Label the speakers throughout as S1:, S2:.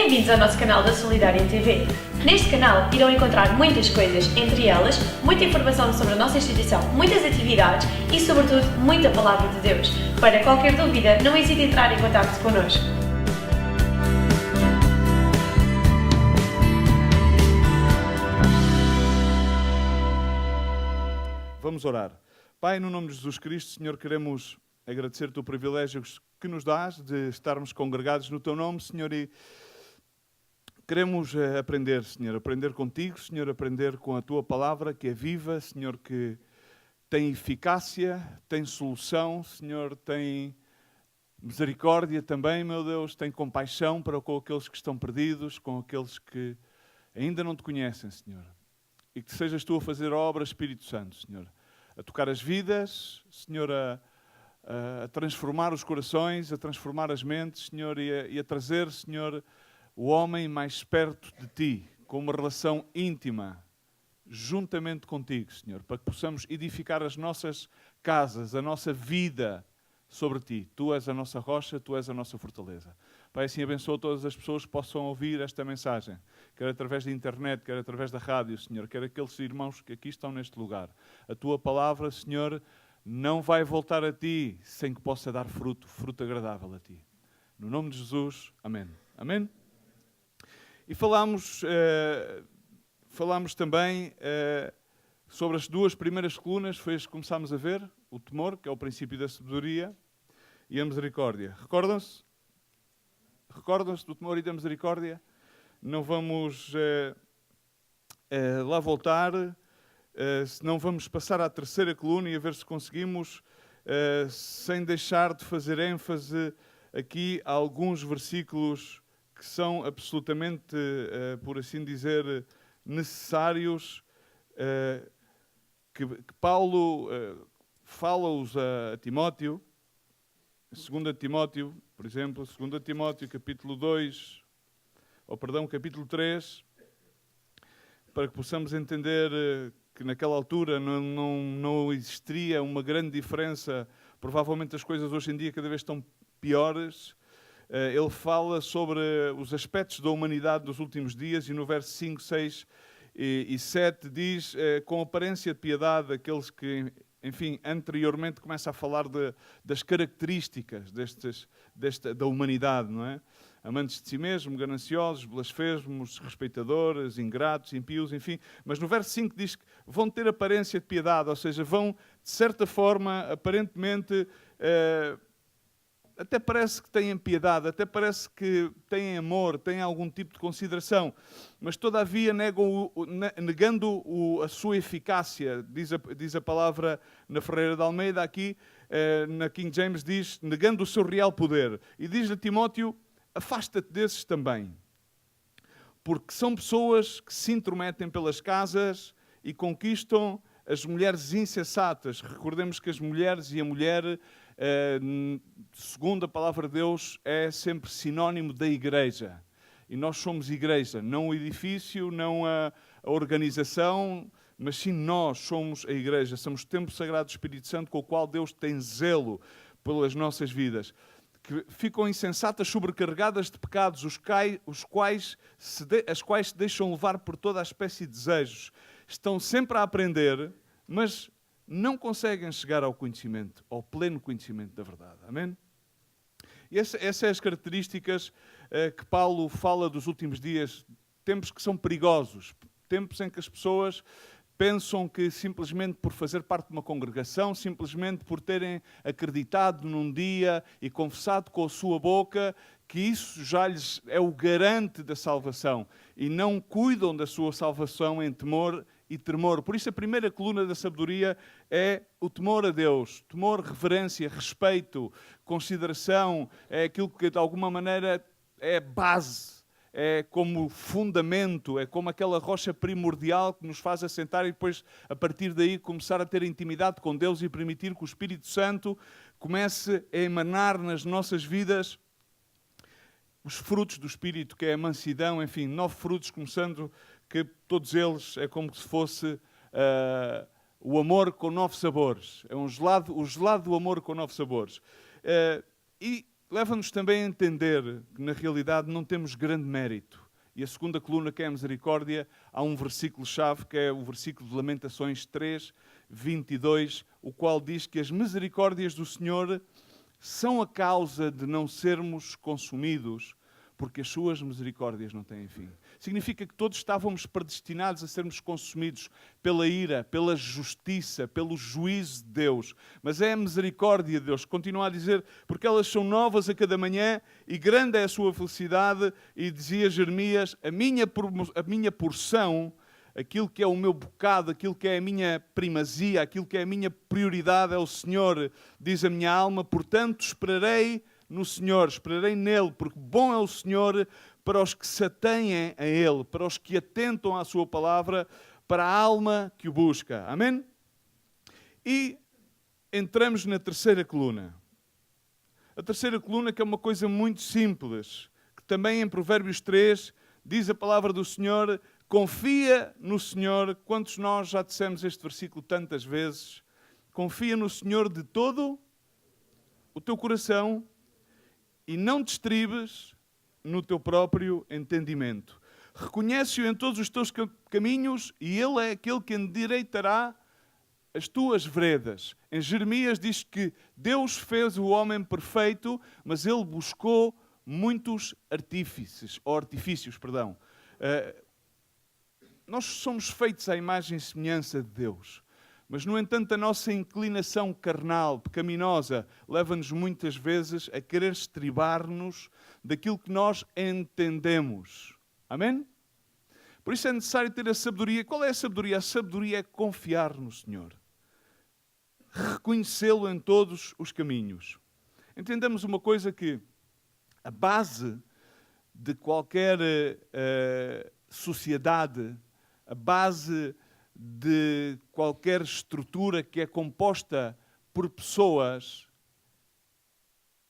S1: Bem-vindos ao nosso canal da Solidária TV. Neste canal irão encontrar muitas coisas, entre elas, muita informação sobre a nossa instituição, muitas atividades e, sobretudo, muita Palavra de Deus. Para qualquer dúvida, não hesite em entrar em contacto connosco.
S2: Vamos orar. Pai, no nome de Jesus Cristo, Senhor, queremos agradecer-te o privilégio que nos dás de estarmos congregados no teu nome, Senhor, e queremos aprender, Senhor, aprender contigo, Senhor, aprender com a tua palavra, que é viva, Senhor, que tem eficácia, tem solução, Senhor, tem misericórdia também, meu Deus, tem compaixão para com aqueles que estão perdidos, com aqueles que ainda não te conhecem, Senhor. E que sejas tu a fazer obra, Espírito Santo, Senhor, a tocar as vidas, Senhor, a transformar os corações, a transformar as mentes, Senhor, e a trazer, Senhor, o homem mais perto de Ti, com uma relação íntima, juntamente contigo, Senhor, para que possamos edificar as nossas casas, a nossa vida sobre Ti. Tu és a nossa rocha, Tu és a nossa fortaleza. Pai, assim abençoa todas as pessoas que possam ouvir esta mensagem, quer através da internet, quer através da rádio, Senhor, quer aqueles irmãos que aqui estão neste lugar. A Tua palavra, Senhor, não vai voltar a Ti sem que possa dar fruto, fruto agradável a Ti. No nome de Jesus, amém. Amém? E falámos também sobre as duas primeiras colunas, foi as que começámos a ver, o temor, que é o princípio da sabedoria, e a misericórdia. Recordam-se do temor e da misericórdia? Não vamos lá voltar, senão vamos passar à terceira coluna e a ver se conseguimos, sem deixar de fazer ênfase aqui a alguns versículos que são absolutamente, por assim dizer, necessários, que Paulo fala-os a Timóteo, 2 Timóteo, por exemplo, 2 Timóteo, capítulo 3, para que possamos entender que naquela altura não existia uma grande diferença. Provavelmente as coisas hoje em dia cada vez estão piores. Ele fala sobre os aspectos da humanidade dos últimos dias e no verso 5, 6 e 7 diz, com aparência de piedade, aqueles que, enfim, anteriormente começa a falar das características da humanidade, não é? Amantes de si mesmo, gananciosos, blasfemos, respeitadores, ingratos, impios, enfim. Mas no verso 5 diz que vão ter aparência de piedade, ou seja, vão, de certa forma, aparentemente, até parece que têm piedade, até parece que têm amor, têm algum tipo de consideração, mas todavia negando a sua eficácia, diz a palavra na Ferreira de Almeida aqui, na King James diz, negando o seu real poder. E diz a Timóteo, afasta-te desses também, porque são pessoas que se intrometem pelas casas e conquistam as mulheres insensatas. Recordemos que as mulheres e a mulher, segundo a palavra de Deus, é sempre sinónimo da igreja. E nós somos igreja, não o edifício, não a organização, mas sim nós somos a igreja. Somos o templo sagrado do Espírito Santo com o qual Deus tem zelo pelas nossas vidas. Que ficam insensatas, sobrecarregadas de pecados, as quais se deixam levar por toda a espécie de desejos. Estão sempre a aprender, mas não conseguem chegar ao conhecimento, ao pleno conhecimento da verdade. Amém? E essas são as características que Paulo fala dos últimos dias, tempos que são perigosos, tempos em que as pessoas pensam que simplesmente por fazer parte de uma congregação, simplesmente por terem acreditado num dia e confessado com a sua boca, que isso já lhes é o garante da salvação e não cuidam da sua salvação em temor e tremor. Por isso a primeira coluna da sabedoria é o temor a Deus. Temor, reverência, respeito, consideração, é aquilo que de alguma maneira é base. É como fundamento, é como aquela rocha primordial que nos faz assentar e depois, a partir daí, começar a ter intimidade com Deus e permitir que o Espírito Santo comece a emanar nas nossas vidas os frutos do Espírito, que é a mansidão, enfim, 9 frutos, começando que todos eles é como se fosse o amor com 9 sabores. É o gelado do amor com 9 sabores. E leva-nos também a entender que, na realidade, não temos grande mérito. E a segunda coluna, que é a misericórdia, há um versículo-chave, que é o versículo de Lamentações 3, 22, o qual diz que as misericórdias do Senhor são a causa de não sermos consumidos, porque as suas misericórdias não têm fim. Significa que todos estávamos predestinados a sermos consumidos pela ira, pela justiça, pelo juízo de Deus. Mas é a misericórdia de Deus. Continua a dizer, porque elas são novas a cada manhã e grande é a sua felicidade. E dizia Jeremias, a minha porção, aquilo que é o meu bocado, aquilo que é a minha primazia, aquilo que é a minha prioridade é o Senhor, diz a minha alma. Portanto, esperarei no Senhor, esperarei nele, porque bom é o Senhor para os que se atêm a Ele, para os que atentam à sua palavra, para a alma que o busca. Amém? E entramos na terceira coluna. A terceira coluna, que é uma coisa muito simples, que também em Provérbios 3 diz a palavra do Senhor, confia no Senhor. Quantos nós já dissemos este versículo tantas vezes? Confia no Senhor de todo o teu coração e não te estribes no teu próprio entendimento. Reconhece-o em todos os teus caminhos e Ele é aquele que endireitará as tuas veredas. Em Jeremias diz que Deus fez o homem perfeito, mas Ele buscou muitos artifícios. Nós somos feitos à imagem e semelhança de Deus. Mas, no entanto, a nossa inclinação carnal, pecaminosa, leva-nos muitas vezes a querer estribar-nos daquilo que nós entendemos. Amém? Por isso é necessário ter a sabedoria. Qual é a sabedoria? A sabedoria é confiar no Senhor. Reconhecê-lo em todos os caminhos. Entendamos uma coisa, que a base de qualquer sociedade, a base de qualquer estrutura que é composta por pessoas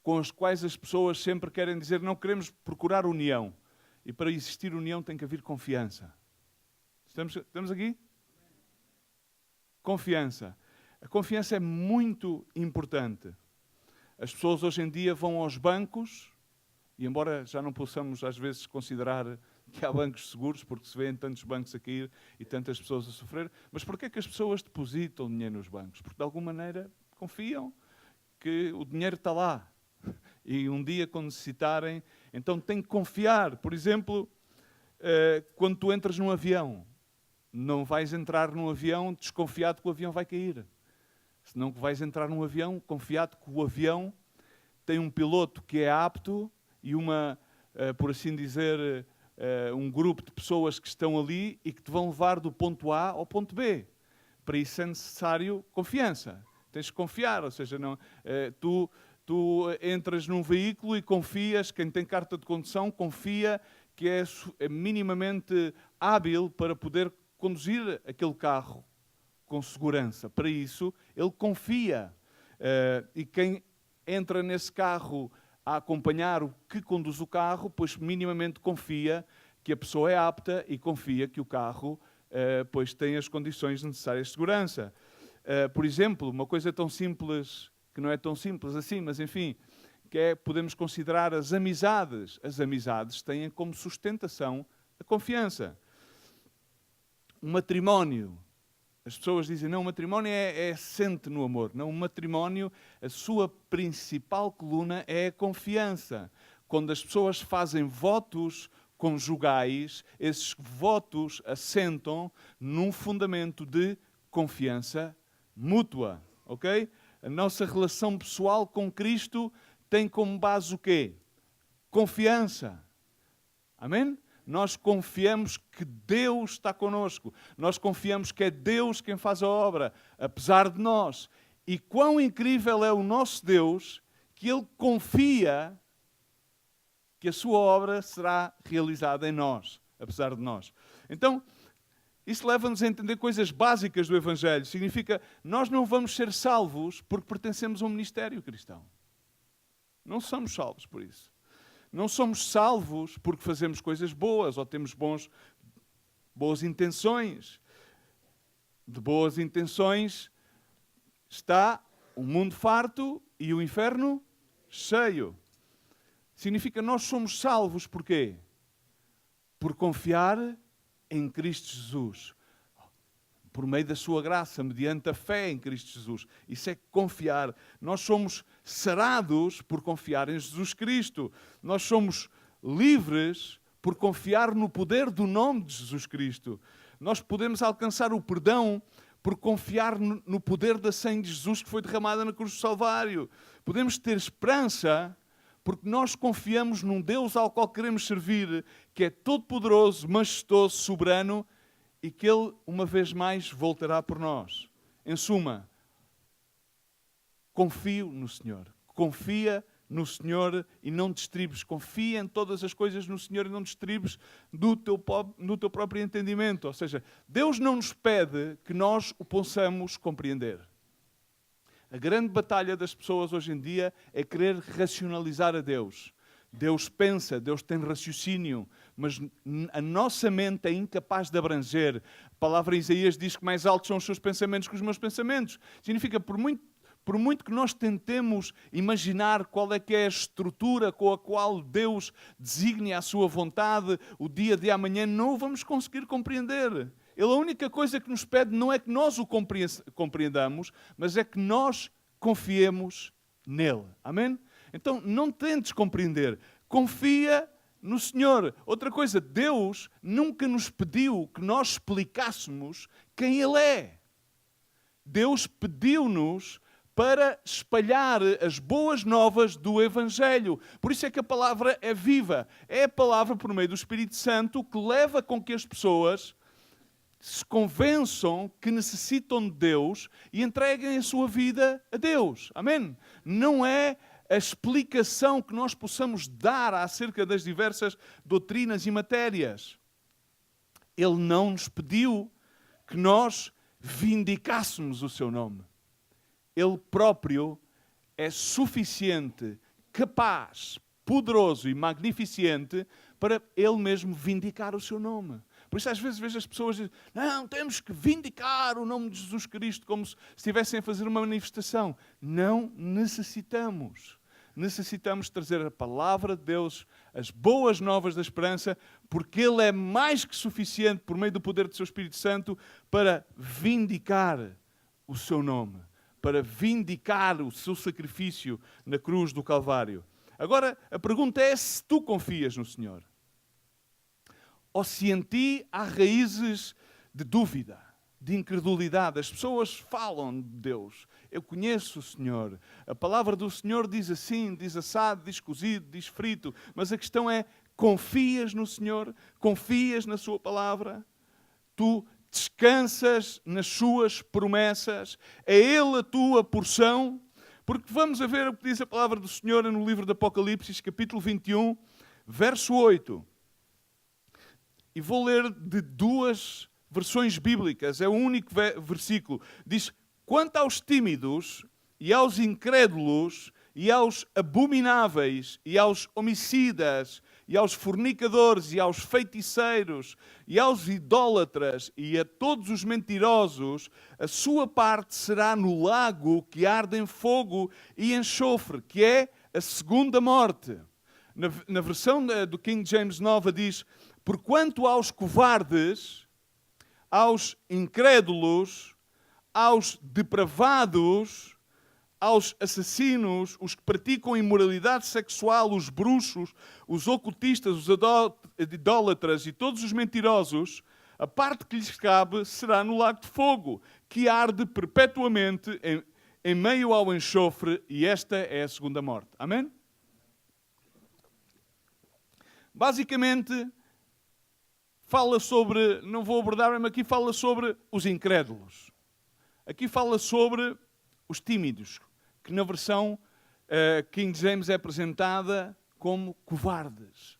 S2: com as quais as pessoas sempre querem dizer não queremos procurar união. E para existir união tem que haver confiança. Estamos aqui? Confiança. A confiança é muito importante. As pessoas hoje em dia vão aos bancos, e embora já não possamos às vezes considerar que há bancos seguros, porque se vêem tantos bancos a cair e tantas pessoas a sofrer, mas porquê é que as pessoas depositam dinheiro nos bancos? Porque de alguma maneira confiam que o dinheiro está lá. E um dia, quando necessitarem, então têm que confiar. Por exemplo, quando tu entras num avião, não vais entrar num avião desconfiado que o avião vai cair. Senão que vais entrar num avião confiado que o avião tem um piloto que é apto e por assim dizer, um grupo de pessoas que estão ali e que te vão levar do ponto A ao ponto B. Para isso é necessário confiança. Tens que confiar, ou seja, tu entras num veículo e confias, quem tem carta de condução confia que é minimamente hábil para poder conduzir aquele carro com segurança. Para isso, ele confia. E quem entra nesse carro a acompanhar o que conduz o carro, pois minimamente confia que a pessoa é apta e confia que o carro pois tem as condições necessárias de segurança. Por exemplo, uma coisa tão simples, que não é tão simples assim, mas enfim, podemos considerar as amizades. As amizades têm como sustentação a confiança. Um matrimónio. As pessoas dizem, não, o matrimónio é assente no amor. Não, o matrimónio, a sua principal coluna é a confiança. Quando as pessoas fazem votos conjugais, esses votos assentam num fundamento de confiança mútua. Ok? A nossa relação pessoal com Cristo tem como base o quê? Confiança. Amém? Nós confiamos que Deus está connosco. Nós confiamos que é Deus quem faz a obra, apesar de nós. E quão incrível é o nosso Deus, que Ele confia que a sua obra será realizada em nós, apesar de nós. Então, isso leva-nos a entender coisas básicas do Evangelho. Significa, nós não vamos ser salvos porque pertencemos a um ministério cristão. Não somos salvos por isso. Não somos salvos porque fazemos coisas boas ou temos boas intenções. De boas intenções está o mundo farto e o inferno cheio. Significa nós somos salvos porquê? Por confiar em Cristo Jesus. Por meio da sua graça, mediante a fé em Cristo Jesus. Isso é confiar. Nós somos sarados por confiar em Jesus Cristo. Nós somos livres por confiar no poder do nome de Jesus Cristo. Nós podemos alcançar o perdão por confiar no poder da sangue de Jesus que foi derramada na cruz do Calvário. Podemos ter esperança porque nós confiamos num Deus ao qual queremos servir, que é todo-poderoso, majestoso, soberano, e que Ele, uma vez mais, voltará por nós. Em suma, confio no Senhor. Confia no Senhor e não te estribes. Confia em todas as coisas no Senhor e não te estribes no teu próprio entendimento. Ou seja, Deus não nos pede que nós o possamos compreender. A grande batalha das pessoas hoje em dia é querer racionalizar a Deus. Deus pensa, Deus tem raciocínio, mas a nossa mente é incapaz de abranger. A palavra em Isaías diz que mais altos são os seus pensamentos que os meus pensamentos. Significa, por muito que nós tentemos imaginar qual é que é a estrutura com a qual Deus designa a sua vontade, o dia de amanhã, não o vamos conseguir compreender. Ele, a única coisa que nos pede não é que nós o compreendamos, mas é que nós confiemos nele. Amém? Então, não tentes compreender. Confia no Senhor. Outra coisa, Deus nunca nos pediu que nós explicássemos quem Ele é. Deus pediu-nos para espalhar as boas novas do Evangelho. Por isso é que a palavra é viva. É a palavra, por meio do Espírito Santo, que leva com que as pessoas se convençam que necessitam de Deus e entreguem a sua vida a Deus. Amém? Não é a explicação que nós possamos dar acerca das diversas doutrinas e matérias. Ele não nos pediu que nós vindicássemos o seu nome. Ele próprio é suficiente, capaz, poderoso e magnificente para Ele mesmo vindicar o seu nome. Por isso, às vezes, vejo as pessoas dizem, não, temos que vindicar o nome de Jesus Cristo como se estivessem a fazer uma manifestação. Não necessitamos. Necessitamos trazer a palavra de Deus, as boas novas da esperança, porque Ele é mais que suficiente, por meio do poder do seu Espírito Santo, para vindicar o seu nome, para vindicar o seu sacrifício na cruz do Calvário. Agora, a pergunta é se tu confias no Senhor. Ou se em ti há raízes de dúvida, de incredulidade. As pessoas falam de Deus. Eu conheço o Senhor. A palavra do Senhor diz assim, diz assado, diz cozido, diz frito. Mas a questão é, confias no Senhor? Confias na sua palavra? Tu descansas nas suas promessas? É Ele a tua porção? Porque vamos a ver o que diz a palavra do Senhor no livro de Apocalipse, capítulo 21, verso 8. E vou ler de duas versões bíblicas, é o único versículo. Diz, quanto aos tímidos e aos incrédulos e aos abomináveis e aos homicidas e aos fornicadores e aos feiticeiros e aos idólatras e a todos os mentirosos, a sua parte será no lago que arde em fogo e enxofre, que é a segunda morte. Na versão do King James Nova diz, porquanto aos covardes, aos incrédulos, aos depravados, aos assassinos, os que praticam imoralidade sexual, os bruxos, os ocultistas, os idólatras e todos os mentirosos, a parte que lhes cabe será no lago de fogo, que arde perpetuamente em meio ao enxofre, e esta é a segunda morte. Amém? Basicamente, fala sobre, não vou abordar, mas aqui fala sobre os incrédulos. Aqui fala sobre os tímidos, que na versão King James é apresentada como covardes.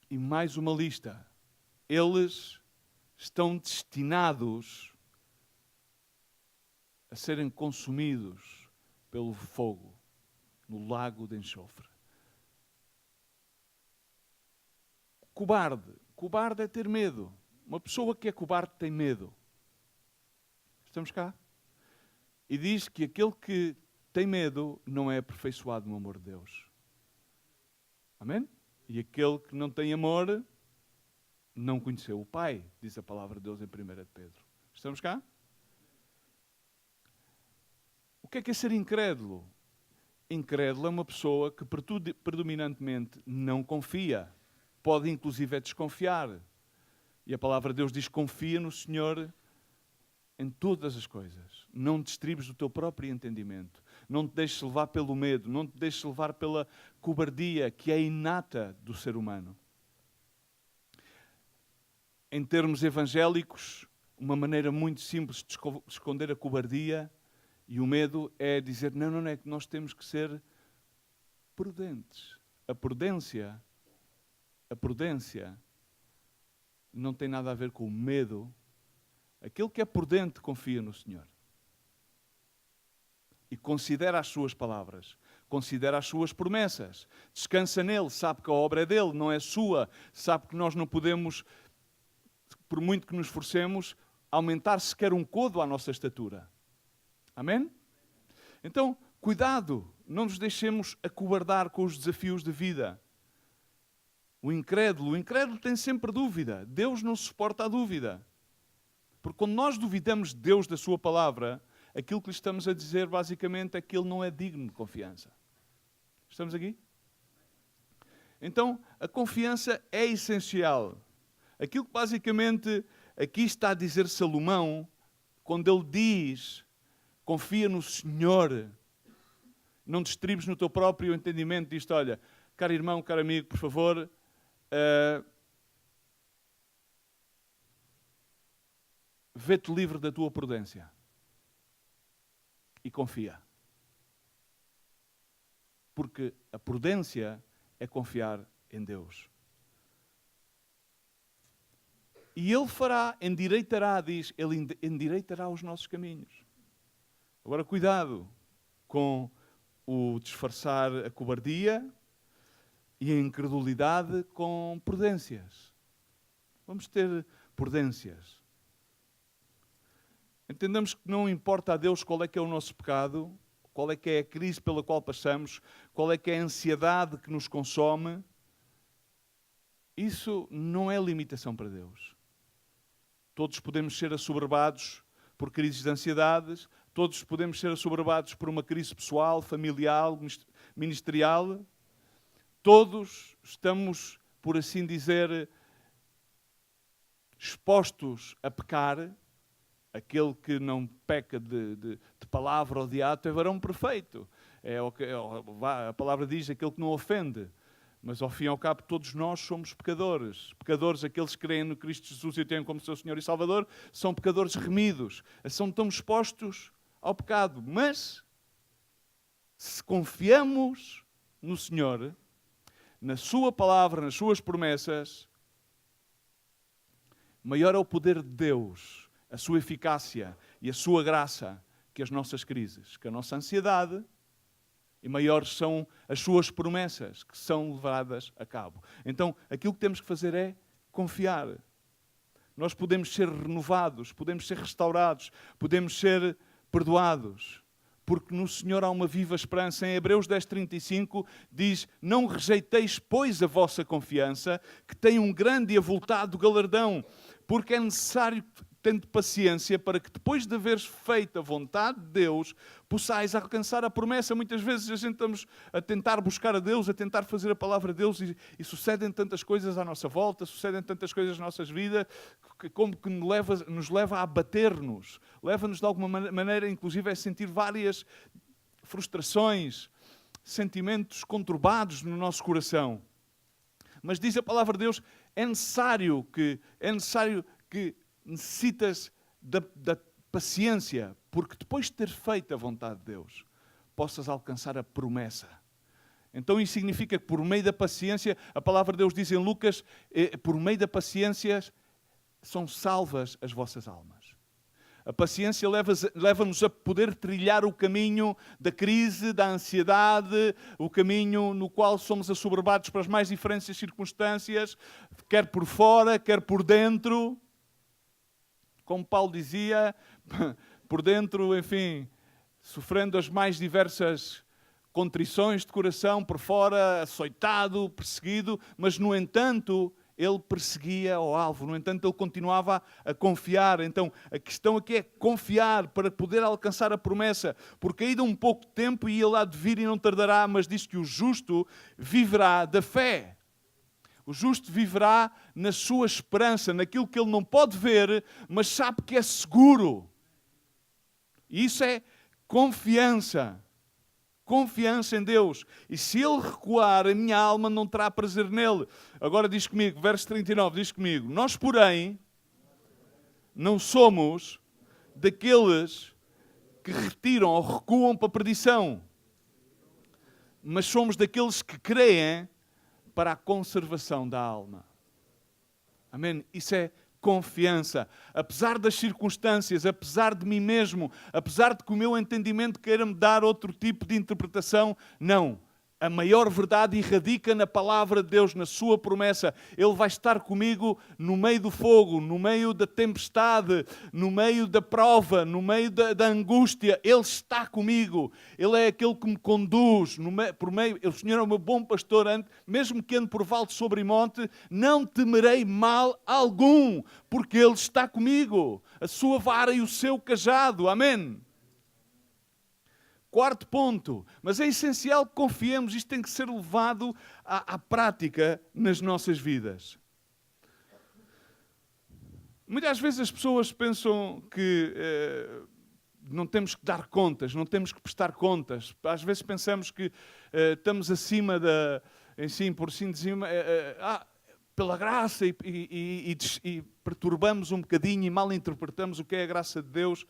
S2: E mais uma lista. Eles estão destinados a serem consumidos pelo fogo no lago de enxofre. Cobarde. Cobarde é ter medo. Uma pessoa que é cobarde tem medo. Estamos cá? E diz que aquele que tem medo não é aperfeiçoado no amor de Deus. Amém? E aquele que não tem amor não conheceu o Pai, diz a palavra de Deus em 1 de Pedro. Estamos cá? O que é ser incrédulo? Incrédulo é uma pessoa que predominantemente não confia. Pode inclusive desconfiar. E a palavra de Deus diz: confia no Senhor em todas as coisas. Não te estribes do teu próprio entendimento. Não te deixes levar pelo medo. Não te deixes levar pela cobardia que é inata do ser humano. Em termos evangélicos, uma maneira muito simples de esconder a cobardia e o medo é dizer: não, é que nós temos que ser prudentes. A prudência não tem nada a ver com o medo. Aquele que é prudente confia no Senhor. E considera as suas palavras, considera as suas promessas, descansa nele, sabe que a obra é dele, não é sua, sabe que nós não podemos, por muito que nos esforcemos, aumentar sequer um codo à nossa estatura. Amém? Então, cuidado, não nos deixemos acovardar com os desafios da vida. O incrédulo tem sempre dúvida. Deus não suporta a dúvida. Porque quando nós duvidamos de Deus, da sua palavra, aquilo que lhe estamos a dizer basicamente é que ele não é digno de confiança. Estamos aqui? Então, a confiança é essencial. Aquilo que basicamente aqui está a dizer Salomão, quando ele diz: confia no Senhor, não te estribes no teu próprio entendimento, diz-te: olha, caro irmão, caro amigo, por favor, vê-te livre da tua prudência e confia. Porque a prudência é confiar em Deus. E Ele fará, endireitará, diz, Ele endireitará os nossos caminhos. Agora, cuidado com o disfarçar a cobardia e a incredulidade com prudências. Vamos ter prudências. Entendamos que não importa a Deus qual é que é o nosso pecado, qual é que é a crise pela qual passamos, qual é que é a ansiedade que nos consome. Isso não é limitação para Deus. Todos podemos ser assoberbados por crises de ansiedades, todos podemos ser assoberbados por uma crise pessoal, familiar, ministerial. Todos estamos, por assim dizer, expostos a pecar. Aquele que não peca de palavra ou de ato é varão perfeito. A palavra diz: aquele que não ofende. Mas ao fim e ao cabo todos nós somos pecadores. Pecadores, aqueles que creem no Cristo Jesus e o têm como seu Senhor e Salvador, são pecadores remidos. São tão expostos ao pecado. Mas, se confiamos no Senhor, na sua palavra, nas suas promessas, maior é o poder de Deus, a sua eficácia e a sua graça que as nossas crises, que a nossa ansiedade, e maiores são as suas promessas que são levadas a cabo. Então, aquilo que temos que fazer é confiar. Nós podemos ser renovados, podemos ser restaurados, podemos ser perdoados, porque no Senhor há uma viva esperança. Em Hebreus 10:35 diz: não rejeiteis, pois, a vossa confiança, que tem um grande e avultado galardão, porque é necessário tendo paciência para que depois de haveres feito a vontade de Deus, possais alcançar a promessa. Muitas vezes a gente estamos a tentar buscar a Deus, a tentar fazer a palavra de Deus e sucedem tantas coisas à nossa volta, sucedem tantas coisas nas nossas vidas, como que nos leva a abater-nos, leva-nos de alguma maneira, inclusive, a sentir várias frustrações, sentimentos conturbados no nosso coração. Mas diz a palavra de Deus, é necessário que necessitas da paciência, porque depois de ter feito a vontade de Deus, possas alcançar a promessa. Então isso significa que por meio da paciência, a palavra de Deus diz em Lucas, por meio da paciência são salvas as vossas almas. A paciência leva-nos a poder trilhar o caminho da crise, da ansiedade, o caminho no qual somos assoberbados para as mais diferentes circunstâncias, quer por fora, quer por dentro. Como Paulo dizia, por dentro, enfim, sofrendo as mais diversas contrições de coração por fora, açoitado, perseguido, mas no entanto ele perseguia o alvo, no entanto ele continuava a confiar. Então a questão aqui é confiar para poder alcançar a promessa, porque ainda um pouco de tempo e ele há de vir e não tardará, mas diz que o justo viverá da fé. O justo viverá na sua esperança, naquilo que ele não pode ver, mas sabe que é seguro. E isso é confiança. Confiança em Deus. E se ele recuar, a minha alma não terá prazer nele. Agora diz comigo, verso 39, diz comigo. Nós, porém, não somos daqueles que retiram ou recuam para a perdição, mas somos daqueles que creem para a conservação da alma. Amém? Isso é confiança. Apesar das circunstâncias, apesar de mim mesmo, apesar de que o meu entendimento queira-me dar outro tipo de interpretação, não. A maior verdade radica na palavra de Deus, na sua promessa. Ele vai estar comigo no meio do fogo, no meio da tempestade, no meio da prova, no meio da angústia. Ele está comigo. Ele é aquele que me conduz. O Senhor é o meu bom pastor. Mesmo que ande por vale de sobremonte, não temerei mal algum, porque Ele está comigo. A sua vara e o seu cajado. Amém. Quarto ponto, mas é essencial que confiemos, isto tem que ser levado à prática nas nossas vidas. Muitas vezes as pessoas pensam que não temos que dar contas, não temos que prestar contas. Às vezes pensamos que estamos acima por assim dizer, pela graça e perturbamos um bocadinho e mal interpretamos o que é a graça de Deus.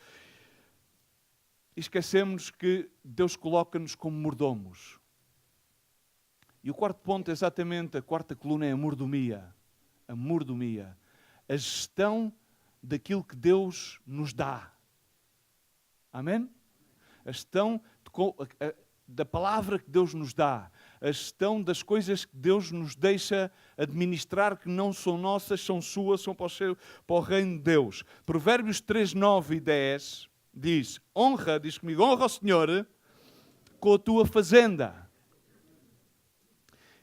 S2: E esquecemos que Deus coloca-nos como mordomos. E o quarto ponto, exatamente, a quarta coluna é a mordomia. A mordomia. A gestão daquilo que Deus nos dá. Amém? A gestão da palavra que Deus nos dá. A gestão das coisas que Deus nos deixa administrar, que não são nossas, são suas, são para o reino de Deus. Provérbios 3, 9 e 10... diz comigo, honra ao Senhor com a tua fazenda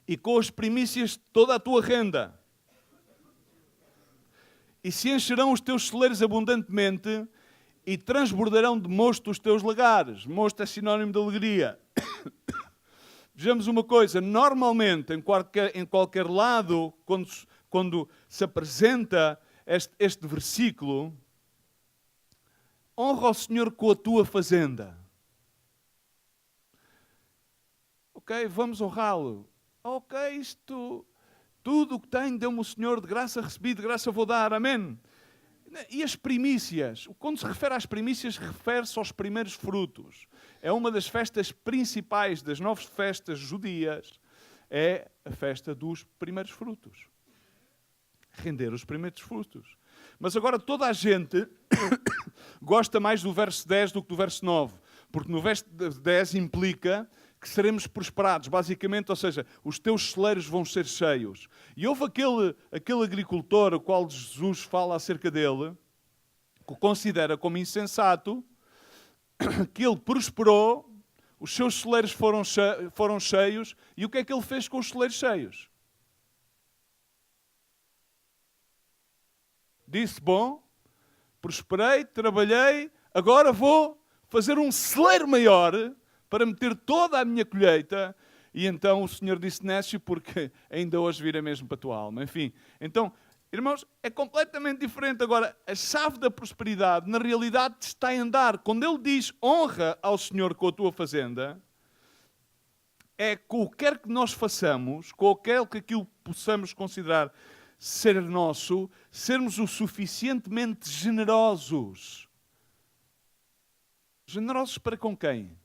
S2: e com as primícias de toda a tua renda. E se encherão os teus celeiros abundantemente e transbordarão de mosto os teus lagares. Mosto é sinónimo de alegria. Vejamos uma coisa, normalmente em qualquer lado, quando se apresenta este versículo, honra ao Senhor com a tua fazenda. Ok, vamos honrá-lo. Ok, tudo o que tenho, deu-me o Senhor, de graça recebi, de graça vou dar. Amém. E as primícias? Quando se refere às primícias, refere-se aos primeiros frutos. É uma das festas principais das 9 festas judias. É a festa dos primeiros frutos. Render os primeiros frutos. Mas agora toda a gente gosta mais do verso 10 do que do verso 9. Porque no verso 10 implica que seremos prosperados, basicamente, ou seja, os teus celeiros vão ser cheios. E houve aquele agricultor, o qual Jesus fala acerca dele, que o considera como insensato, que ele prosperou, os seus celeiros foram cheios, e o que é que ele fez com os celeiros cheios? Disse, bom, prosperei, trabalhei, agora vou fazer um celeiro maior para meter toda a minha colheita. E então o Senhor disse, desce, porque ainda hoje vira mesmo para a tua alma. Enfim, então, irmãos, é completamente diferente. Agora, a chave da prosperidade, na realidade, está em andar. Quando Ele diz, honra ao Senhor com a tua fazenda, é qualquer que nós façamos, qualquer que aquilo possamos considerar ser nosso, sermos o suficientemente generosos. Generosos para com quem?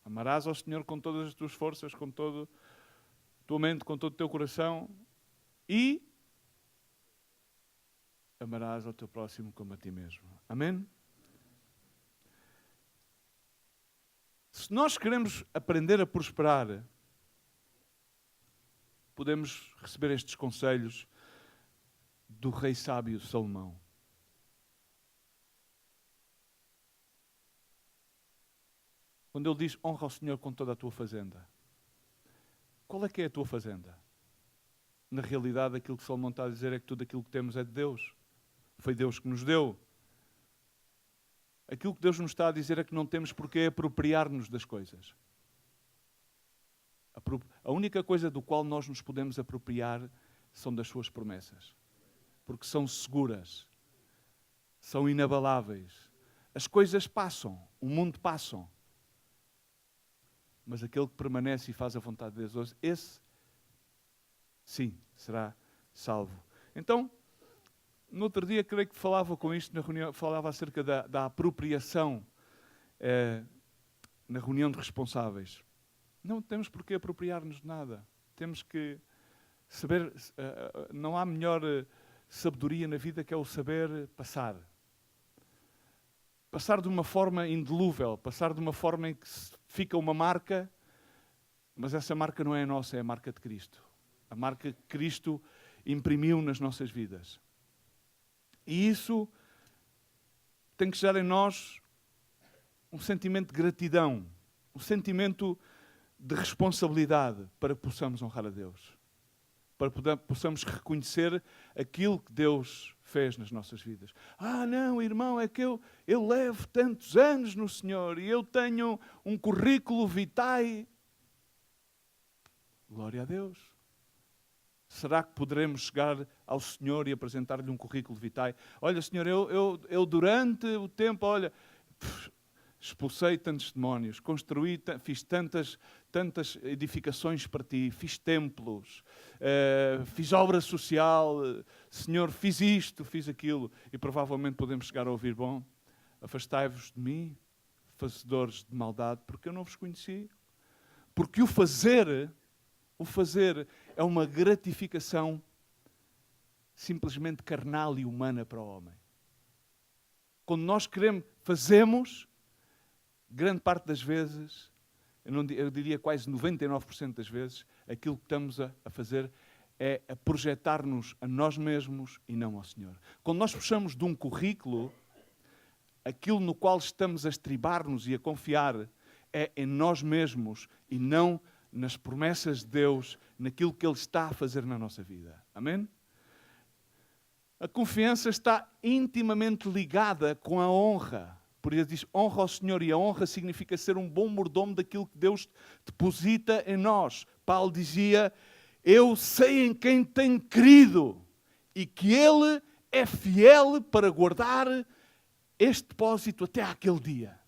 S2: Amarás ao Senhor com todas as tuas forças, com toda a tua mente, com todo o teu coração e amarás ao teu próximo como a ti mesmo. Amém? Se nós queremos aprender a prosperar, podemos receber estes conselhos do rei sábio Salomão. Quando ele diz, honra ao Senhor com toda a tua fazenda. Qual é que é a tua fazenda? Na realidade, aquilo que Salomão está a dizer é que tudo aquilo que temos é de Deus. Foi Deus que nos deu. Aquilo que Deus nos está a dizer é que não temos porque apropriar-nos das coisas. A única coisa do qual nós nos podemos apropriar são das suas promessas. Porque são seguras. São inabaláveis. As coisas passam. O mundo passa. Mas aquele que permanece e faz a vontade de Deus, esse, sim, será salvo. Então, no outro dia, creio que falava com isto na reunião, falava acerca da apropriação na reunião de responsáveis. Não temos por que apropriar-nos de nada. Temos que saber, não há melhor sabedoria na vida que é o saber passar. Passar de uma forma indelúvel, passar de uma forma em que fica uma marca, mas essa marca não é nossa, é a marca de Cristo. A marca que Cristo imprimiu nas nossas vidas. E isso tem que gerar em nós um sentimento de gratidão, um sentimento de responsabilidade para que possamos honrar a Deus. Para que possamos reconhecer aquilo que Deus fez nas nossas vidas. Não, irmão, é que eu levo tantos anos no Senhor e eu tenho um currículo vitae. Glória a Deus. Será que poderemos chegar ao Senhor e apresentar-lhe um currículo vitae? Olha, Senhor, eu durante o tempo, expulsei tantos demónios, fiz tantas edificações para ti, fiz templos, fiz obra social, Senhor, fiz isto, fiz aquilo. E provavelmente podemos chegar a ouvir, bom, afastai-vos de mim, fazedores de maldade, porque eu não vos conheci. Porque o fazer é uma gratificação simplesmente carnal e humana para o homem. Quando nós fazemos, grande parte das vezes, eu diria quase 99% das vezes, aquilo que estamos a fazer é a projetar-nos a nós mesmos e não ao Senhor. Quando nós puxamos de um currículo, aquilo no qual estamos a estribar-nos e a confiar é em nós mesmos e não nas promessas de Deus, naquilo que Ele está a fazer na nossa vida. Amém? A confiança está intimamente ligada com a honra. Por isso diz, honra ao Senhor, e a honra significa ser um bom mordomo daquilo que Deus deposita em nós. Paulo dizia, eu sei em quem tenho crido e que Ele é fiel para guardar este depósito até àquele dia.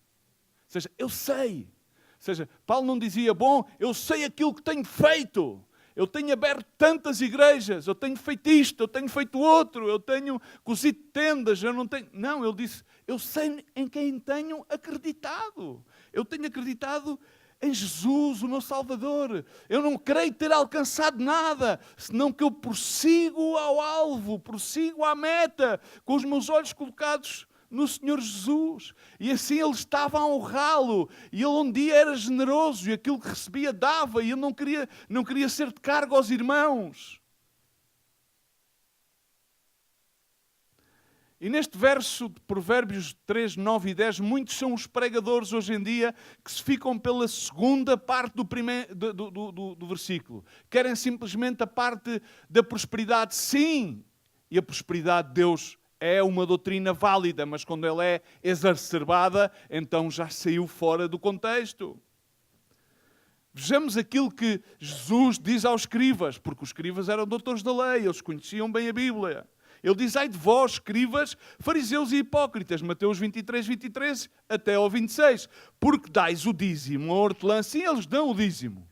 S2: Ou seja, eu sei. Ou seja, Paulo não dizia, bom, eu sei aquilo que tenho feito. Eu tenho aberto tantas igrejas, eu tenho feito isto, eu tenho feito outro, eu tenho cozido tendas, eu não tenho... Não, ele disse, eu sei em quem tenho acreditado. Eu tenho acreditado em Jesus, o meu Salvador. Eu não creio ter alcançado nada, senão que eu prossigo ao alvo, prossigo à meta, com os meus olhos colocados no Senhor Jesus. E assim ele estava a honrá-lo. E ele um dia era generoso e aquilo que recebia dava. E ele não queria ser de cargo aos irmãos. E neste verso de Provérbios 3, 9 e 10, muitos são os pregadores hoje em dia que se ficam pela segunda parte do versículo. Querem simplesmente a parte da prosperidade. Sim, e a prosperidade de Deus é uma doutrina válida, mas quando ela é exacerbada, então já saiu fora do contexto. Vejamos aquilo que Jesus diz aos escribas, porque os escribas eram doutores da lei, eles conheciam bem a Bíblia. Ele diz, ai de vós, escribas, fariseus e hipócritas, Mateus 23, 23 até ao 26, porque dais o dízimo, a hortelã, sim, eles dão o dízimo.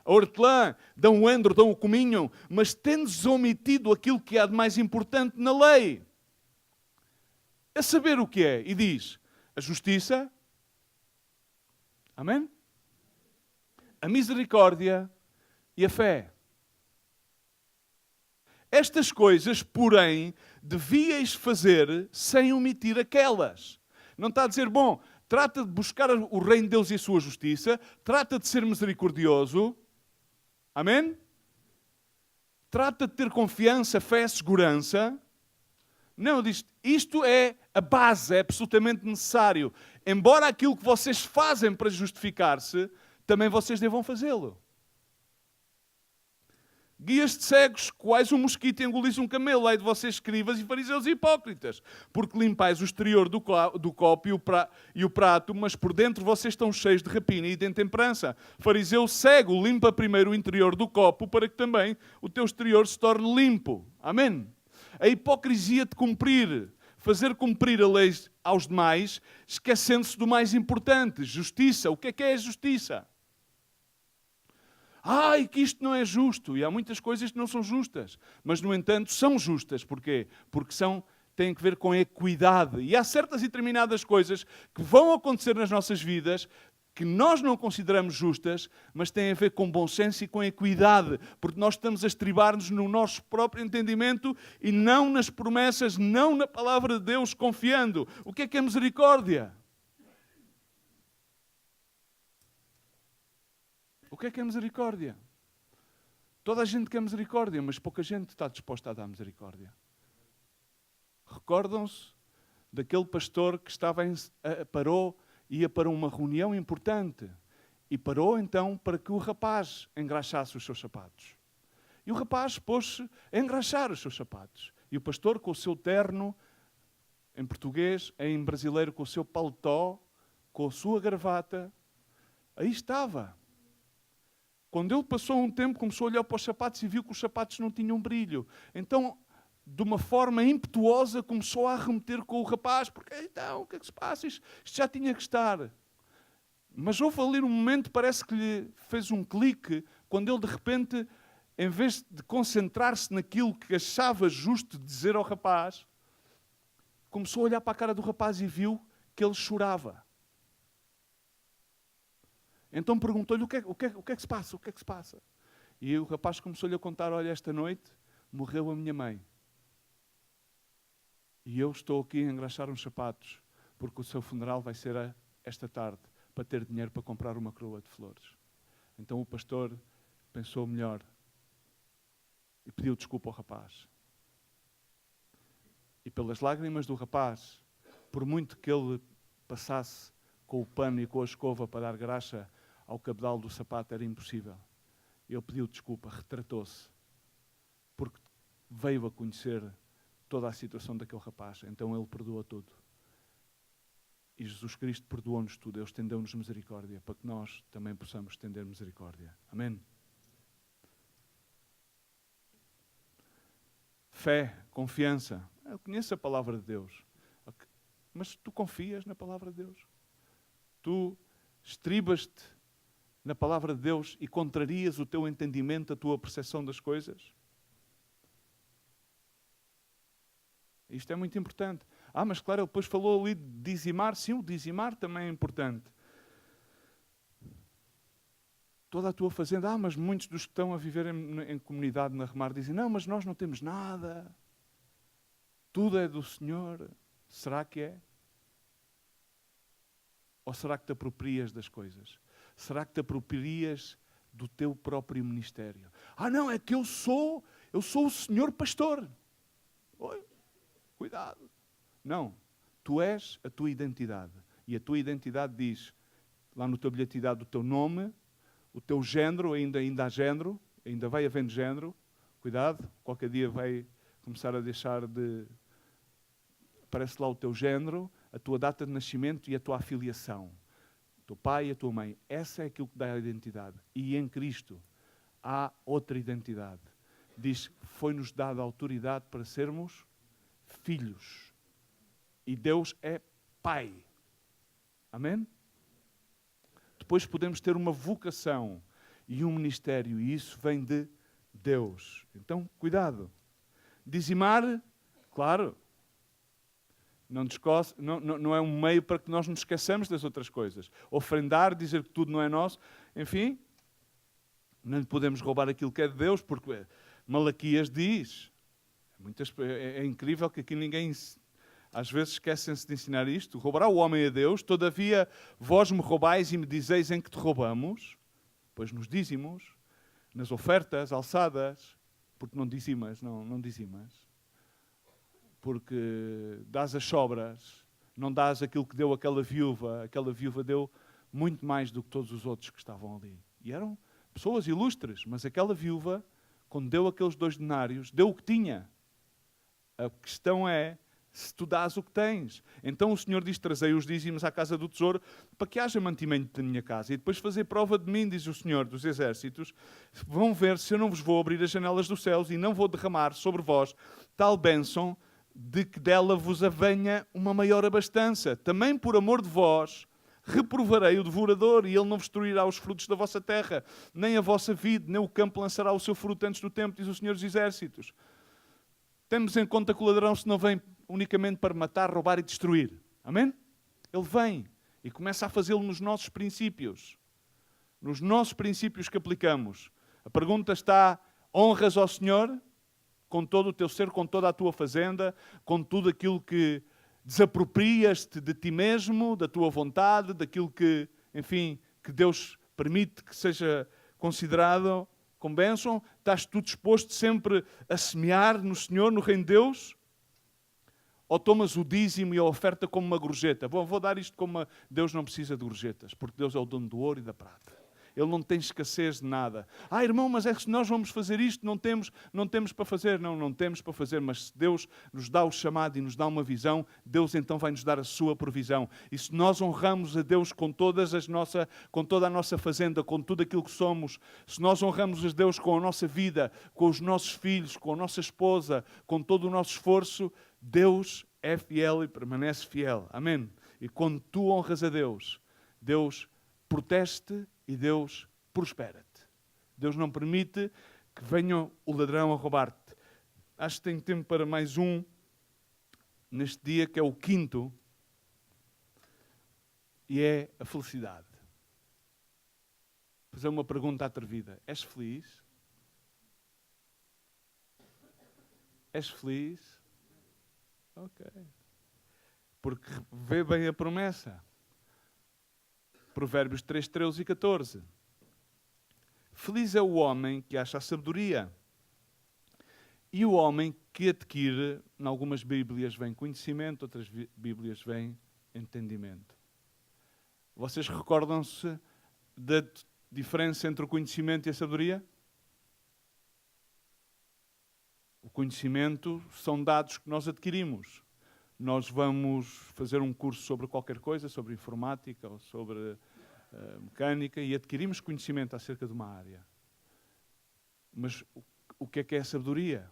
S2: A hortelã, dão o endro, dão o cominho, mas tendes omitido aquilo que há de mais importante na lei. A saber o que é, e diz, a justiça, amém? A misericórdia e a fé. Estas coisas, porém, devíeis fazer sem omitir aquelas. Não está a dizer, bom, trata de buscar o reino de Deus e a sua justiça, trata de ser misericordioso, amém? Trata de ter confiança, fé, segurança, Não, diz, isto é a base, é absolutamente necessário. Embora aquilo que vocês fazem para justificar-se, também vocês devam fazê-lo. Guias de cegos, quais um mosquito engolisse um camelo, ai de vocês escribas e fariseus e hipócritas, porque limpais o exterior do copo e o prato, mas por dentro vocês estão cheios de rapina e de intemperança. Fariseu cego, limpa primeiro o interior do copo, para que também o teu exterior se torne limpo. Amém? A hipocrisia de fazer cumprir a lei aos demais, esquecendo-se do mais importante, justiça. O que é a justiça? Ai, que isto não é justo. E há muitas coisas que não são justas. Mas, no entanto, são justas. Porquê? Porque têm a ver com a equidade. E há certas e determinadas coisas que vão acontecer nas nossas vidas que nós não consideramos justas, mas têm a ver com bom senso e com equidade. Porque nós estamos a estribar-nos no nosso próprio entendimento e não nas promessas, não na palavra de Deus, confiando. O que é misericórdia? O que é misericórdia? Toda a gente quer misericórdia, mas pouca gente está disposta a dar misericórdia. Recordam-se daquele pastor que parou, ia para uma reunião importante e parou então para que o rapaz engraxasse os seus sapatos. E o rapaz pôs-se a engraxar os seus sapatos. E o pastor, com o seu terno, em português, em brasileiro, com o seu paletó, com a sua gravata, aí estava. Quando ele passou um tempo, começou a olhar para os sapatos e viu que os sapatos não tinham brilho. Então, de uma forma impetuosa, começou a arremeter com o rapaz. Porque, então, o que é que se passa? Isto já tinha que estar. Mas houve ali um momento, parece que lhe fez um clique, quando ele, de repente, em vez de concentrar-se naquilo que achava justo dizer ao rapaz, começou a olhar para a cara do rapaz e viu que ele chorava. Então perguntou-lhe o que é que se passa, o que é que se passa? E o rapaz começou-lhe a contar, olha, esta noite morreu a minha mãe. E eu estou aqui a engraxar uns sapatos, porque o seu funeral vai ser esta tarde, para ter dinheiro para comprar uma coroa de flores. Então o pastor pensou melhor e pediu desculpa ao rapaz. E pelas lágrimas do rapaz, por muito que ele passasse com o pano e com a escova para dar graxa ao cabedal do sapato, era impossível. Ele pediu desculpa, retratou-se, porque veio a conhecer toda a situação daquele rapaz. Então ele perdoou tudo. E Jesus Cristo perdoou-nos tudo. Ele estendeu-nos misericórdia, para que nós também possamos estender misericórdia. Amém? Fé, confiança. Eu conheço a palavra de Deus. Mas tu confias na palavra de Deus? Tu estribas-te na palavra de Deus e contrarias o teu entendimento, a tua percepção das coisas? Isto é muito importante. Mas claro, ele depois falou ali de dizimar. Sim, o dizimar também é importante. Toda a tua fazenda. Mas muitos dos que estão a viver em comunidade na Remar dizem, não, mas nós não temos nada. Tudo é do Senhor. Será que é? Ou será que te aproprias das coisas? Será que te aproprias do teu próprio ministério? Não, é que eu sou o Senhor pastor. Oi, cuidado. Não, tu és a tua identidade. E a tua identidade diz, lá no teu bilhete de idade, o teu nome, o teu género, ainda há género, ainda vai havendo género. Cuidado, qualquer dia vai começar a deixar de... Aparece lá o teu género, a tua data de nascimento e a tua afiliação. O teu pai e a tua mãe. Essa é aquilo que dá a identidade. E em Cristo há outra identidade. Diz que foi-nos dada a autoridade para sermos filhos. E Deus é Pai. Amém? Depois podemos ter uma vocação e um ministério. E isso vem de Deus. Então, cuidado. Dizimar, claro, não é um meio para que nós nos esqueçamos das outras coisas. Ofrendar, dizer que tudo não é nosso. Enfim, não lhe podemos roubar aquilo que é de Deus, porque Malaquias diz. É incrível que aqui ninguém, às vezes, esquecem-se de ensinar isto. Roubará o homem a Deus, todavia vós me roubais e me dizeis em que te roubamos. Pois nos dízimos, nas ofertas alçadas, porque não dizimas, não dizimas. porque dás as sobras, não dás aquilo que deu aquela viúva deu muito mais do que todos os outros que estavam ali. E eram pessoas ilustres, mas aquela viúva, quando deu aqueles 2 denários, deu o que tinha. A questão é, se tu dás o que tens. Então o Senhor diz, trazei os dízimos à casa do tesouro, para que haja mantimento da minha casa. E depois fazer prova de mim, diz o Senhor dos Exércitos, vão ver se eu não vos vou abrir as janelas dos céus e não vou derramar sobre vós tal bênção, de que dela vos avenha uma maior abastança. Também por amor de vós, reprovarei o devorador, e ele não vos destruirá os frutos da vossa terra, nem a vossa vide, nem o campo lançará o seu fruto antes do tempo, diz o Senhor dos Exércitos. Temos em conta que o ladrão se não vem unicamente para matar, roubar e destruir. Amém? Ele vem e começa a fazê-lo nos nossos princípios. Nos nossos princípios que aplicamos. A pergunta está, honras ao Senhor com todo o teu ser, com toda a tua fazenda, com tudo aquilo que desaproprias-te de ti mesmo, da tua vontade, daquilo que, enfim, que Deus permite que seja considerado com bênção? Estás tu disposto sempre a semear no Senhor, no reino de Deus? Ou tomas o dízimo e a oferta como uma gorjeta? Vou dar isto como Deus não precisa de gorjetas, porque Deus é o dono do ouro e da prata. Ele não tem escassez de nada. Irmão, mas é que se nós vamos fazer isto, não temos para fazer. Não temos para fazer, mas se Deus nos dá o chamado e nos dá uma visão, Deus então vai nos dar a sua provisão. E se nós honramos a Deus com toda a nossa fazenda, com tudo aquilo que somos, se nós honramos a Deus com a nossa vida, com os nossos filhos, com a nossa esposa, com todo o nosso esforço, Deus é fiel e permanece fiel. Amém? E quando tu honras a Deus, Deus protege-te e Deus prospera-te. Deus não permite que venha o ladrão a roubar-te. Acho que tenho tempo para mais um neste dia, que é o 5º, e é a felicidade. Vou fazer uma pergunta atrevida. És feliz? És feliz? Ok. Porque vê bem a promessa. Provérbios 3, 13 e 14. Feliz é o homem que acha a sabedoria e o homem que adquire, em algumas Bíblias vem conhecimento, outras Bíblias vem entendimento. Vocês recordam-se da diferença entre o conhecimento e a sabedoria? O conhecimento são dados que nós adquirimos. Nós vamos fazer um curso sobre qualquer coisa, sobre informática ou sobre mecânica, e adquirimos conhecimento acerca de uma área. Mas o que é a sabedoria?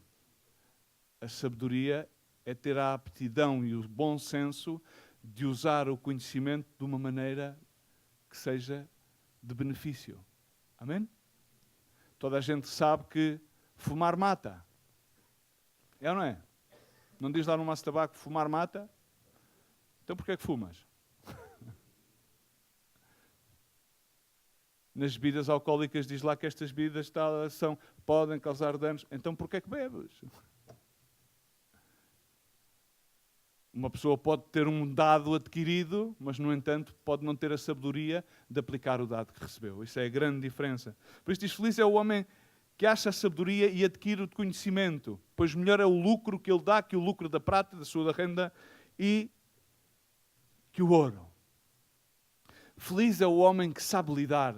S2: A sabedoria é ter a aptidão e o bom senso de usar o conhecimento de uma maneira que seja de benefício. Amém? Toda a gente sabe que fumar mata. É ou não é? Não diz lá no maço de tabaco, fumar mata? Então porquê é que fumas? Nas bebidas alcoólicas diz lá que estas bebidas podem causar danos. Então porquê é que bebes? Uma pessoa pode ter um dado adquirido, mas, no entanto, pode não ter a sabedoria de aplicar o dado que recebeu. Isso é a grande diferença. Por isso diz, feliz é o homem que acha a sabedoria e adquire o conhecimento, pois melhor é o lucro que ele dá que o lucro da prata, da sua renda, e que o ouro. Feliz é o homem que sabe lidar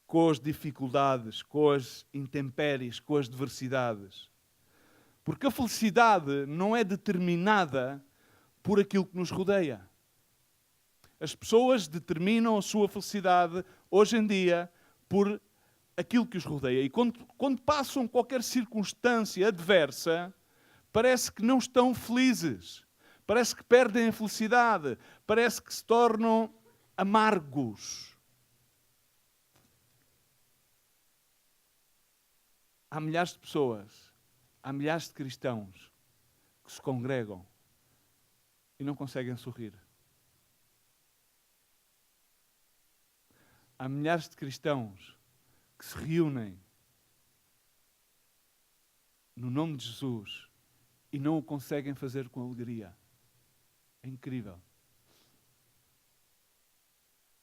S2: com as dificuldades, com as intempéries, com as adversidades. Porque a felicidade não é determinada por aquilo que nos rodeia. As pessoas determinam a sua felicidade, hoje em dia, por aquilo que os rodeia. E quando passam qualquer circunstância adversa, parece que não estão felizes. Parece que perdem a felicidade. Parece que se tornam amargos. Há milhares de pessoas, há milhares de cristãos que se congregam e não conseguem sorrir. Há milhares de cristãos que se reúnem no nome de Jesus e não o conseguem fazer com alegria. É incrível.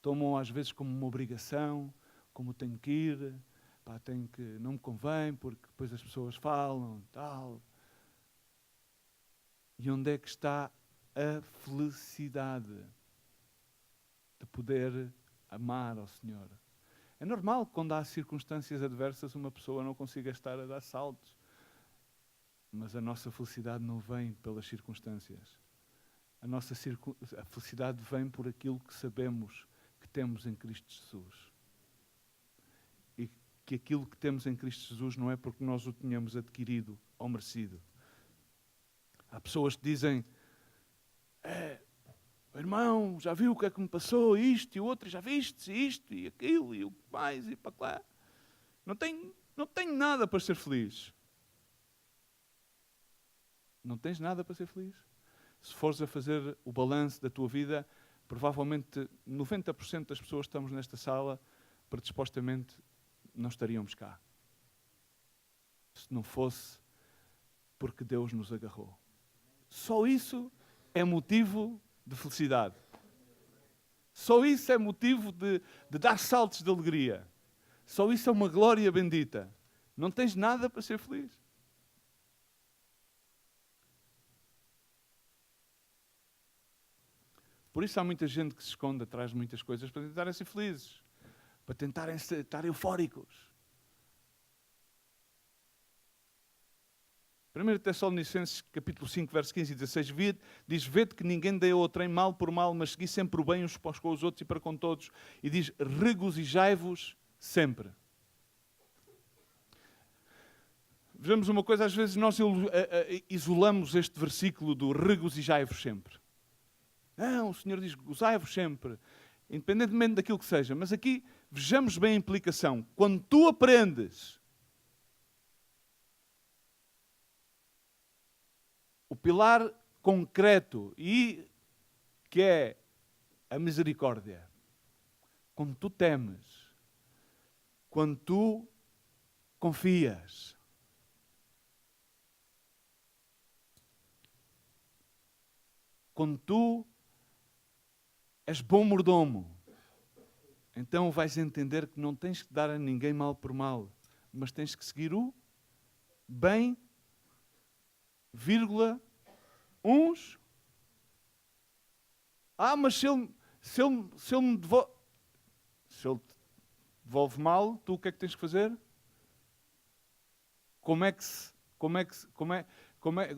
S2: Tomam às vezes como uma obrigação, como tenho que ir, não me convém, porque depois as pessoas falam, tal. E onde é que está a felicidade de poder amar ao Senhor? É normal que quando há circunstâncias adversas uma pessoa não consiga estar a dar saltos. Mas a nossa felicidade não vem pelas circunstâncias. A felicidade vem por aquilo que sabemos que temos em Cristo Jesus. E que aquilo que temos em Cristo Jesus não é porque nós o tenhamos adquirido ou merecido. Há pessoas que dizem: irmão, já viu o que é que me passou, isto e o outro, já viste isto e aquilo e o que mais e para lá. Não tenho nada para ser feliz. Não tens nada para ser feliz? Se fores a fazer o balanço da tua vida, provavelmente 90% das pessoas que estamos nesta sala, predispostamente, não estaríamos cá. Se não fosse porque Deus nos agarrou. Só isso é motivo de felicidade. Só isso é motivo de dar saltos de alegria. Só isso é uma glória bendita. Não tens nada para ser feliz. Por isso há muita gente que se esconde atrás de muitas coisas para tentarem ser felizes, para tentarem estar eufóricos. 1 Tessalonicenses, capítulo 5, verso 15 e 16, diz: vede que ninguém dê a outrem mal por mal, mas segui sempre o bem uns para com os outros e para com todos. E diz: regozijai-vos sempre. Vejamos uma coisa, às vezes nós isolamos este versículo do regozijai-vos sempre. Não, o Senhor diz: gozai-vos sempre, independentemente daquilo que seja. Mas aqui, vejamos bem a implicação. Quando tu aprendes o pilar concreto e que é a misericórdia, quando tu temes, quando tu confias, quando tu és bom mordomo, então vais entender que não tens que dar a ninguém mal por mal, mas tens que seguir o bem, vírgula, uns. Mas se ele me devolve, se ele te devolve mal, tu o que é que tens que fazer?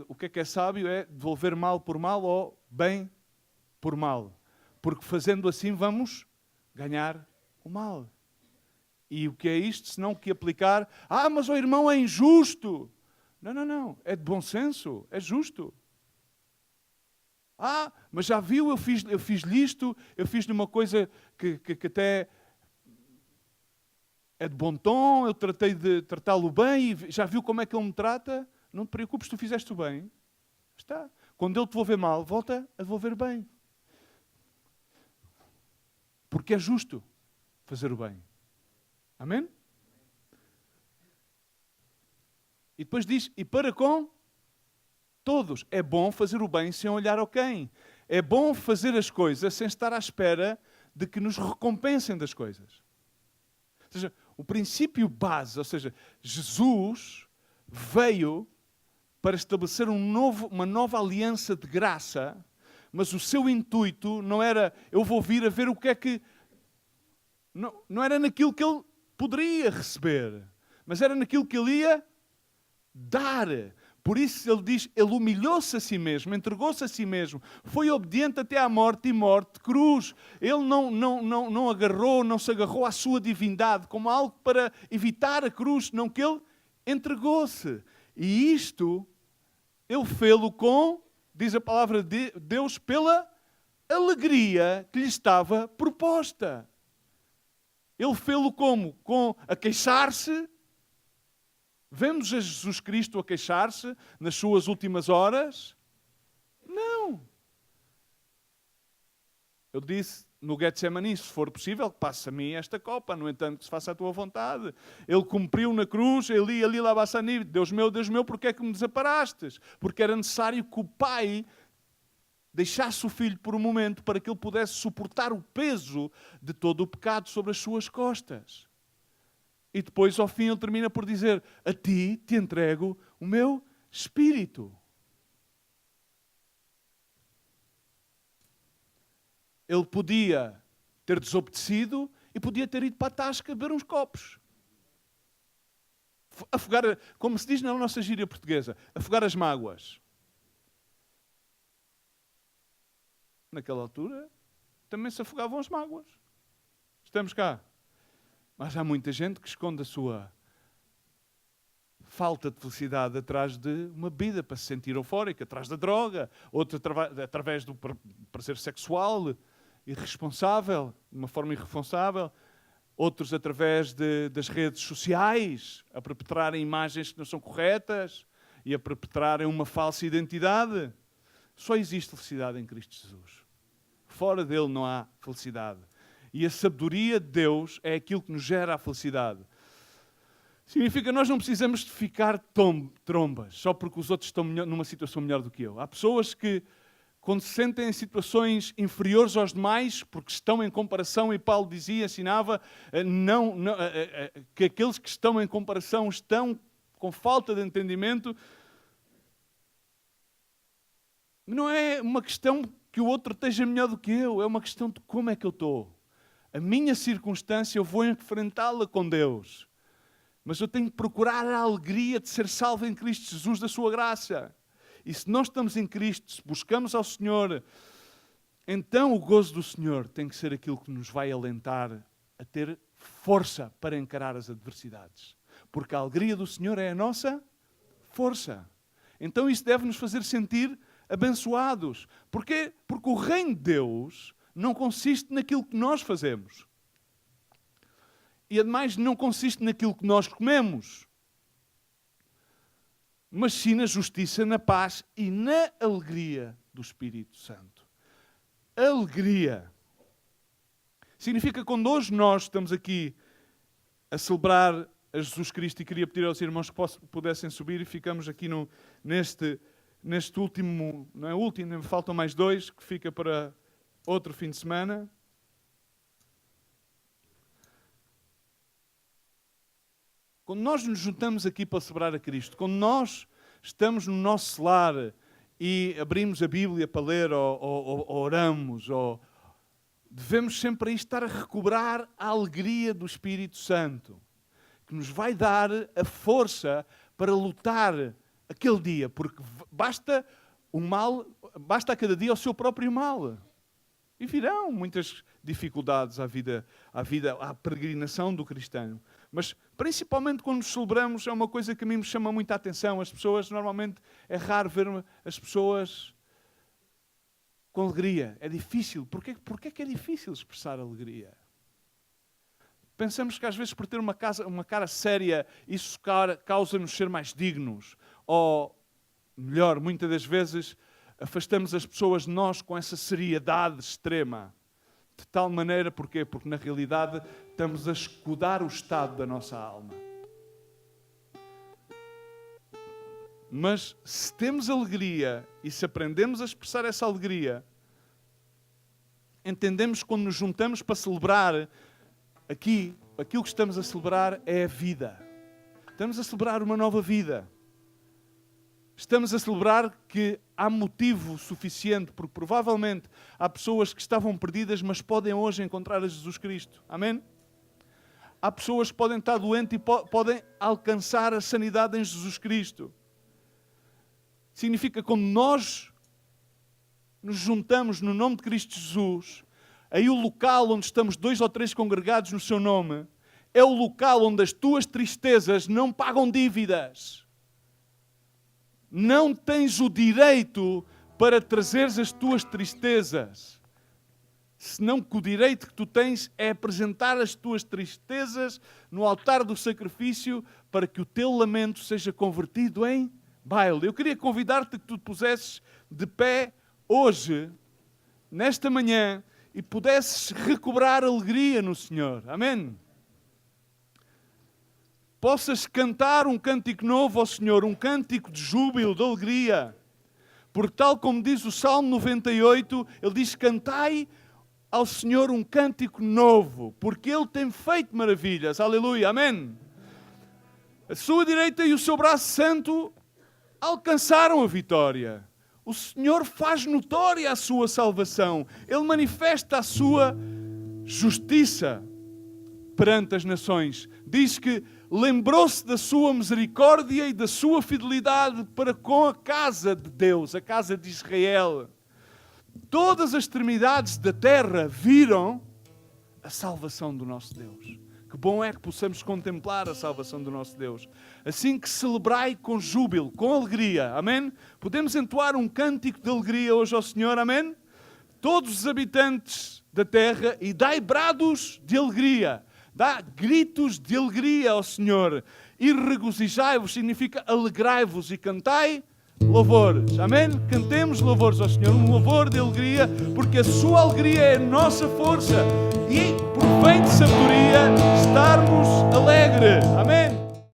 S2: O que é sábio? É devolver mal por mal ou bem por mal. Porque fazendo assim vamos ganhar o mal. E o que é isto, senão que aplicar: mas o irmão é injusto. Não. É de bom senso, é justo. Mas já viu, eu fiz-lhe isto, eu fiz-lhe uma coisa que até é de bom tom, eu tratei de tratá-lo bem, e já viu como é que ele me trata? Não te preocupes, tu fizeste o bem. Está. Quando ele te devolver mal, volta a devolver bem. Porque é justo fazer o bem. Amém? E depois diz: e para com todos. É bom fazer o bem sem olhar ao quem. É bom fazer as coisas sem estar à espera de que nos recompensem das coisas. Ou seja, o princípio base, ou seja, Jesus veio para estabelecer uma nova aliança de graça, mas o seu intuito não era: eu vou vir a ver o que é que... Não era naquilo que ele poderia receber, mas era naquilo que ele ia dar. Por isso ele diz: ele humilhou-se a si mesmo, entregou-se a si mesmo, foi obediente até à morte e morte de cruz. Ele não se agarrou à sua divindade como algo para evitar a cruz, não, que ele entregou-se. E isto, ele fê-lo com, diz a palavra de Deus, pela alegria que lhe estava proposta. Ele fê-lo como? A queixar-se. Vemos a Jesus Cristo a queixar-se nas suas últimas horas? Não. Ele disse no Getsemani: se for possível, passe a mim esta copa, no entanto que se faça a tua vontade. Ele cumpriu na cruz, Eli, Eli, lama sabachthani, Deus meu, porque é que me desamparastes? Porque era necessário que o Pai deixasse o Filho por um momento para que ele pudesse suportar o peso de todo o pecado sobre as suas costas. E depois, ao fim, ele termina por dizer: a ti te entrego o meu Espírito. Ele podia ter desobedecido e podia ter ido para a tasca beber uns copos. Afogar, como se diz na nossa gíria portuguesa, afogar as mágoas. Naquela altura, também se afogavam as mágoas. Estamos cá. Mas há muita gente que esconde a sua falta de felicidade atrás de uma bebida para se sentir eufórica, atrás da droga, outro através do prazer sexual irresponsável, de uma forma irresponsável, outros através das redes sociais, a perpetrarem imagens que não são corretas e a perpetrarem uma falsa identidade. Só existe felicidade em Cristo Jesus. Fora dele não há felicidade. E a sabedoria de Deus é aquilo que nos gera a felicidade. Significa que nós não precisamos de ficar trombas só porque os outros estão numa situação melhor do que eu. Há pessoas que, quando se sentem em situações inferiores aos demais, porque estão em comparação, e Paulo dizia, ensinava, que aqueles que estão em comparação estão com falta de entendimento. Não é uma questão que o outro esteja melhor do que eu, é uma questão de como é que eu estou. A minha circunstância eu vou enfrentá-la com Deus. Mas eu tenho que procurar a alegria de ser salvo em Cristo Jesus da sua graça. E se nós estamos em Cristo, se buscamos ao Senhor, então o gozo do Senhor tem que ser aquilo que nos vai alentar a ter força para encarar as adversidades. Porque a alegria do Senhor é a nossa força. Então isso deve nos fazer sentir abençoados. Porquê? Porque o reino de Deus não consiste naquilo que nós fazemos. E ademais não consiste naquilo que nós comemos. Mas sim na justiça, na paz e na alegria do Espírito Santo. Alegria. Significa que quando hoje nós estamos aqui a celebrar a Jesus Cristo, e queria pedir aos irmãos que pudessem subir, e ficamos aqui neste último, não é último, faltam mais 2, que fica para outro fim de semana. Quando nós nos juntamos aqui para celebrar a Cristo, quando nós estamos no nosso lar e abrimos a Bíblia para ler ou oramos, devemos sempre aí estar a recobrar a alegria do Espírito Santo, que nos vai dar a força para lutar aquele dia, porque basta a cada dia o seu próprio mal. E virão muitas dificuldades à peregrinação do cristão. Mas, principalmente quando nos celebramos, é uma coisa que a mim me chama muita atenção. As pessoas, normalmente, é raro ver as pessoas com alegria. É difícil. Porquê que é difícil expressar alegria? Pensamos que às vezes por ter uma cara séria, isso causa-nos ser mais dignos. Ou, melhor, muitas das vezes, afastamos as pessoas de nós com essa seriedade extrema. De tal maneira, porquê? Porque na realidade estamos a escudar o estado da nossa alma. Mas se temos alegria e se aprendemos a expressar essa alegria, entendemos que quando nos juntamos para celebrar aqui, aquilo que estamos a celebrar é a vida. Estamos a celebrar uma nova vida. Estamos a celebrar que há motivo suficiente, porque provavelmente há pessoas que estavam perdidas, mas podem hoje encontrar a Jesus Cristo. Amém? Há pessoas que podem estar doentes e podem alcançar a sanidade em Jesus Cristo. Significa que quando nós nos juntamos no nome de Cristo Jesus, aí o local onde estamos 2 ou 3 congregados no seu nome, é o local onde as tuas tristezas não pagam dívidas. Não tens o direito para trazeres as tuas tristezas. Senão que o direito que tu tens é apresentar as tuas tristezas no altar do sacrifício para que o teu lamento seja convertido em baile. Eu queria convidar-te que tu te pusesses de pé hoje, nesta manhã, e pudesses recobrar alegria no Senhor. Amém? Possas cantar um cântico novo ao Senhor, um cântico de júbilo, de alegria. Porque tal como diz o Salmo 98, ele diz: cantai ao Senhor um cântico novo, porque Ele tem feito maravilhas. Aleluia, amém? A sua direita e o seu braço santo alcançaram a vitória. o Senhor faz notória a sua salvação. Ele manifesta a sua justiça perante as nações. Diz que lembrou-se da sua misericórdia e da sua fidelidade para com a casa de Deus, a casa de Israel. Todas as extremidades da terra viram a salvação do nosso Deus. Que bom é que possamos contemplar a salvação do nosso Deus. Assim que celebrai com júbilo, com alegria. Amém? Podemos entoar um cântico de alegria hoje ao Senhor. Amém? Todos os habitantes da terra, e dai brados de alegria. Dá gritos de alegria ao Senhor. E regozijai-vos significa alegrai-vos e cantai louvores. Amém? Cantemos louvores ao Senhor. Um louvor de alegria, porque a sua alegria é a nossa força. E por bem de sabedoria estarmos alegres. Amém?